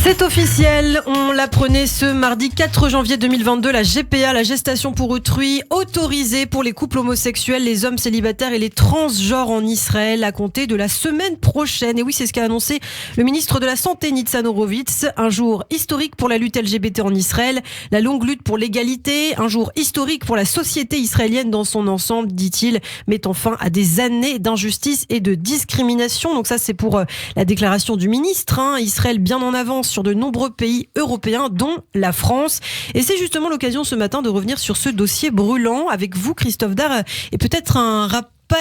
C'est officiel, on l'apprenait ce mardi 4 janvier 2022, la GPA, la gestation pour autrui, autorisée pour les couples homosexuels, les hommes célibataires et les transgenres en Israël à compter de la semaine prochaine. Et oui, c'est ce qu'a annoncé le ministre de la Santé, Nitzan Horowitz. Un jour historique pour la lutte LGBT en Israël, la longue lutte pour l'égalité, un jour historique pour la société israélienne dans son ensemble, dit-il, mettant fin à des années d'injustice et de discrimination. Donc ça, c'est pour la déclaration du ministre. Israël bien en avance sur de nombreux pays européens, dont la France. Et c'est justement l'occasion ce matin de revenir sur ce dossier brûlant avec vous, Christophe Dard, et peut-être un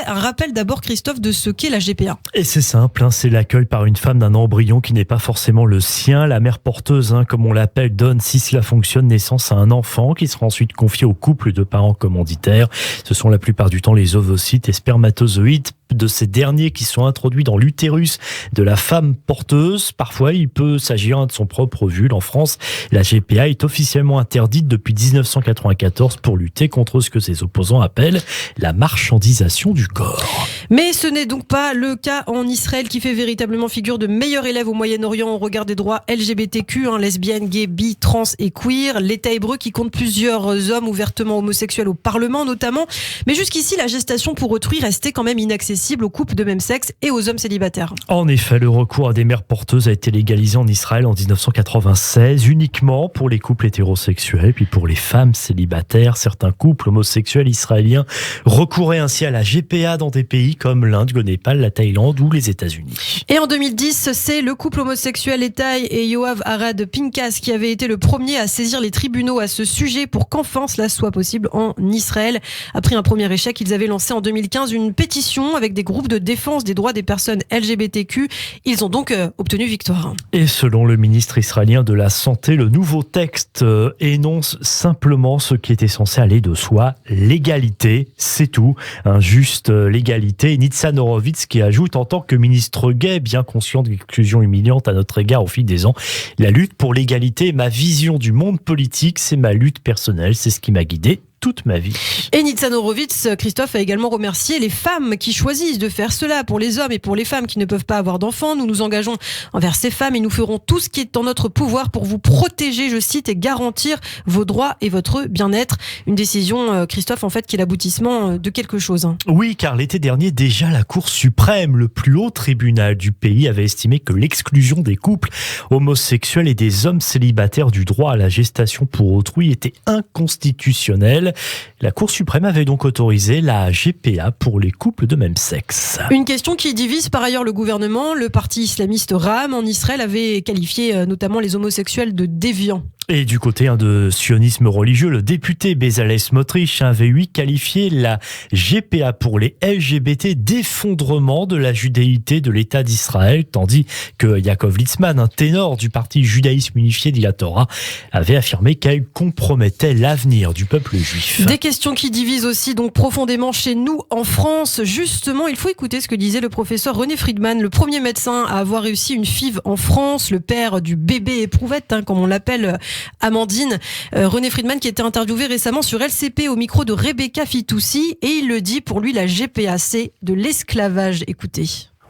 rappel d'abord, Christophe, de ce qu'est la GPA. Et c'est simple, c'est l'accueil par une femme d'un embryon qui n'est pas forcément le sien. La mère porteuse, comme on l'appelle, donne, si cela fonctionne, naissance à un enfant qui sera ensuite confié au couple de parents commanditaires. Ce sont la plupart du temps les ovocytes et spermatozoïdes de ces derniers qui sont introduits dans l'utérus de la femme porteuse. Parfois, il peut s'agir de son propre ovule. En France, la GPA est officiellement interdite depuis 1994 pour lutter contre ce que ses opposants appellent la marchandisation du corps. Mais ce n'est donc pas le cas en Israël, qui fait véritablement figure de meilleur élève au Moyen-Orient au regard des droits LGBTQ, lesbiennes, gays, bi, trans et queer. L'État hébreu qui compte plusieurs hommes ouvertement homosexuels au Parlement notamment. Mais jusqu'ici, la gestation pour autrui restait quand même inaccessible aux couples de même sexe et aux hommes célibataires. En effet, le recours à des mères porteuses a été légalisé en Israël en 1996, uniquement pour les couples hétérosexuels, puis pour les femmes célibataires. Certains couples homosexuels israéliens recouraient ainsi à la GPA dans des pays comme l'Inde, le Népal, la Thaïlande ou les États-Unis. Et en 2010, c'est le couple homosexuel Etai et Yoav Arad Pinkas qui avait été le premier à saisir les tribunaux à ce sujet pour qu'enfin cela soit possible en Israël. Après un premier échec, ils avaient lancé en 2015 une pétition avec des groupes de défense des droits des personnes LGBTQ. Ils ont donc obtenu victoire. Et selon le ministre israélien de la Santé, le nouveau texte énonce simplement ce qui était censé aller de soi, l'égalité, c'est tout. Juste l'égalité. Nitzan Horowitz qui ajoute, en tant que ministre gay, bien conscient de l'exclusion humiliante à notre égard au fil des ans, la lutte pour l'égalité est ma vision du monde politique, c'est ma lutte personnelle, c'est ce qui m'a guidé toute ma vie. Et Nitzan Horowitz, Christophe, a également remercié les femmes qui choisissent de faire cela pour les hommes et pour les femmes qui ne peuvent pas avoir d'enfants. Nous nous engageons envers ces femmes et nous ferons tout ce qui est en notre pouvoir pour vous protéger, je cite, et garantir vos droits et votre bien-être. Une décision, Christophe, en fait, qui est l'aboutissement de quelque chose. Oui, car l'été dernier, déjà, la Cour suprême, le plus haut tribunal du pays, avait estimé que l'exclusion des couples homosexuels et des hommes célibataires du droit à la gestation pour autrui était inconstitutionnelle. La Cour suprême avait donc autorisé la GPA pour les couples de même sexe. Une question qui divise par ailleurs le gouvernement. Le parti islamiste RAM en Israël avait qualifié notamment les homosexuels de déviants. Et du côté de sionisme religieux, le député Bezalel Smotrich avait qualifié la GPA pour les LGBT d'effondrement de la judéité de l'État d'Israël, tandis que Yaakov Litzman, un ténor du parti judaïsme unifié dit la Torah, avait affirmé qu'elle compromettait l'avenir du peuple juif. Des questions qui divisent aussi donc profondément chez nous en France. Justement, il faut écouter ce que disait le professeur René Friedman, le premier médecin à avoir réussi une FIV en France, le père du bébé éprouvette, comme on l'appelle Amandine. René Friedman qui était interviewé récemment sur LCP au micro de Rebecca Fitoussi, et il le dit, pour lui la GPA c'est de l'esclavage. Écoutez.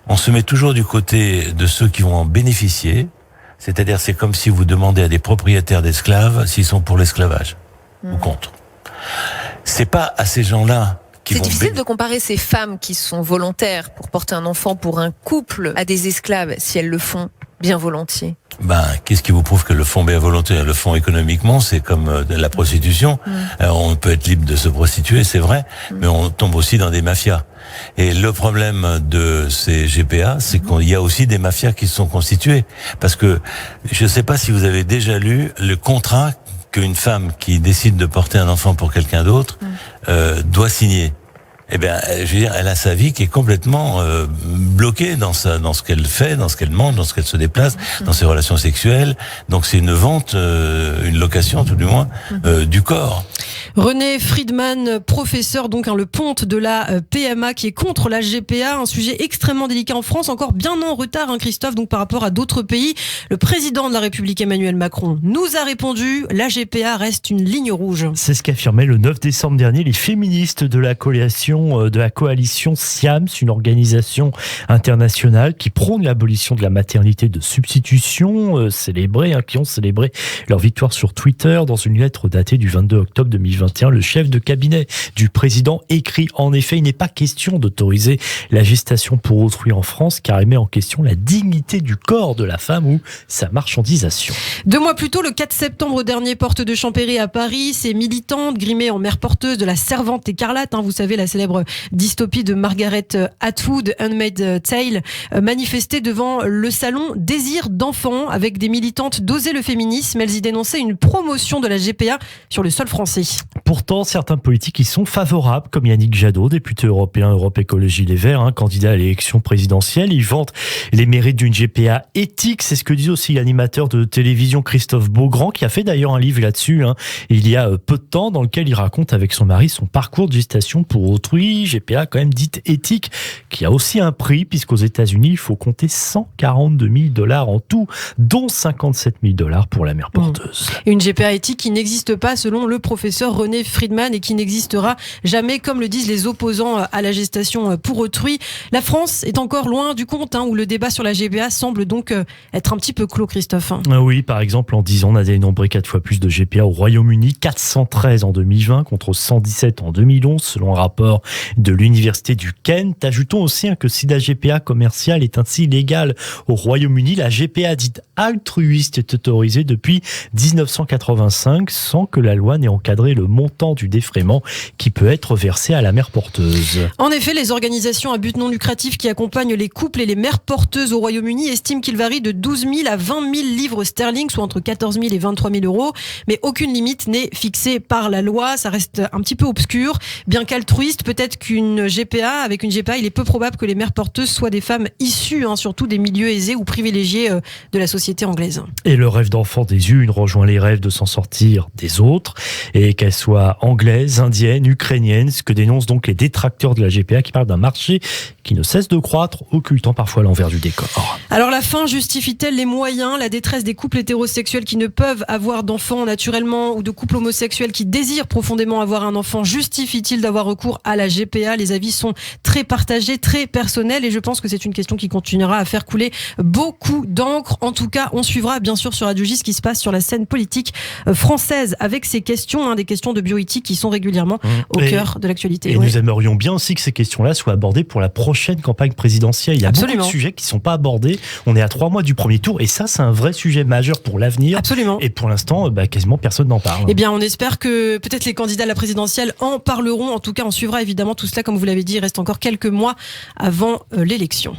On se met toujours du côté de ceux qui vont en bénéficier, c'est-à-dire c'est comme si vous demandez à des propriétaires d'esclaves s'ils sont pour l'esclavage ou contre. C'est pas à ces gens-là qui vont... C'est difficile de comparer ces femmes qui sont volontaires pour porter un enfant pour un couple à des esclaves si elles le font bien volontiers. Qu'est-ce qui vous prouve que le font bien volontiers? Le font économiquement, c'est comme la prostitution. Alors, on peut être libre de se prostituer, c'est vrai, mais on tombe aussi dans des mafias. Et le problème de ces GPA, c'est qu'il y a aussi des mafias qui se sont constituées. Parce que, je ne sais pas si vous avez déjà lu le contrat qu'une femme qui décide de porter un enfant pour quelqu'un d'autre doit signer. Eh bien, je veux dire, elle a sa vie qui est complètement bloquée dans ce qu'elle fait, dans ce qu'elle mange, dans ce qu'elle se déplace, dans ses relations sexuelles. Donc c'est une vente, une location tout du moins, du corps. René Friedman, professeur donc le ponte de la PMA qui est contre la GPA, un sujet extrêmement délicat en France, encore bien en retard, Christophe, donc par rapport à d'autres pays. Le président de la République Emmanuel Macron nous a répondu, la GPA reste une ligne rouge. C'est ce qu'affirmaient le 9 décembre dernier les féministes de la coalition création de la coalition SIAMS, une organisation internationale qui prône l'abolition de la maternité de substitution, qui ont célébré leur victoire sur Twitter. Dans une lettre datée du 22 octobre 2021, le chef de cabinet du président écrit en effet, il n'est pas question d'autoriser la gestation pour autrui en France car il met en question la dignité du corps de la femme ou sa marchandisation. 2 mois plus tôt, le 4 septembre dernier, porte de Champéry à Paris, ces militantes grimées en mère porteuse de la Servante écarlate, vous savez, la célèbre dystopie de Margaret Atwood, Handmaid's Tale, manifestaient devant le salon Désir d'enfant avec des militantes d'Oser le féminisme. Elles y dénonçaient une promotion de la GPA sur le sol français. Pourtant, certains politiques y sont favorables, comme Yannick Jadot, député européen Europe Écologie Les Verts, candidat à l'élection présidentielle. Il vante les mérites d'une GPA éthique. C'est ce que dit aussi l'animateur de télévision Christophe Beaugrand, qui a fait d'ailleurs un livre là-dessus, il y a peu de temps, dans lequel il raconte avec son mari son parcours de gestation pour autrui. GPA quand même dite éthique, qui a aussi un prix, puisqu'aux États-Unis, il faut compter $142 000 en tout, dont $57 000 pour la mère porteuse. Une GPA éthique qui n'existe pas selon le professeur René Friedman et qui n'existera jamais, comme le disent les opposants à la gestation pour autrui. La France est encore loin du compte, où le débat sur la GPA semble donc être un petit peu clos, Christophe. Oui, par exemple, en 10 ans, on a dénombré 4 fois plus de GPA au Royaume-Uni, 413 en 2020 contre 117 en 2011, selon un rapport de l'université du Kent. Ajoutons aussi que si la GPA commerciale est ainsi légale au Royaume-Uni, la GPA dite altruiste est autorisée depuis 1985 sans que la loi n'ait encadré le montant du défraiement qui peut être versé à la mère porteuse. En effet, les organisations à but non lucratif qui accompagnent les couples et les mères porteuses au Royaume-Uni estiment qu'il varie de 12 000 à 20 000 livres sterling, soit entre 14 000 et 23 000 euros. Mais aucune limite n'est fixée par la loi. Ça reste un petit peu obscur. Bien qu'altruiste, peut-être avec une GPA, il est peu probable que les mères porteuses soient des femmes issues, surtout des milieux aisés ou privilégiés de la société anglaise. Et le rêve d'enfant des unes rejoint les rêves de s'en sortir des autres, et qu'elles soient anglaises, indiennes, ukrainiennes, ce que dénoncent donc les détracteurs de la GPA qui parlent d'un marché qui ne cesse de croître, occultant parfois l'envers du décor. Alors la fin justifie-t-elle les moyens? La détresse des couples hétérosexuels qui ne peuvent avoir d'enfants naturellement ou de couples homosexuels qui désirent profondément avoir un enfant justifie-t-il d'avoir recours à la GPA? Les avis sont très partagés, très personnels, et je pense que c'est une question qui continuera à faire couler beaucoup d'encre. En tout cas, on suivra bien sûr sur Radio J ce qui se passe sur la scène politique française avec ces questions, des questions de bioéthique qui sont régulièrement au cœur de l'actualité. Et nous aimerions bien aussi que ces questions-là soient abordées pour la prochaine campagne présidentielle. Il y a beaucoup de sujets qui ne sont pas abordés. On est à 3 mois du premier tour et ça, c'est un vrai sujet majeur pour l'avenir. Absolument. Et pour l'instant, quasiment personne n'en parle. Eh bien, on espère que peut-être les candidats à la présidentielle en parleront. En tout cas, on suivra évidemment tout cela. Comme vous l'avez dit, il reste encore quelques mois avant l'élection.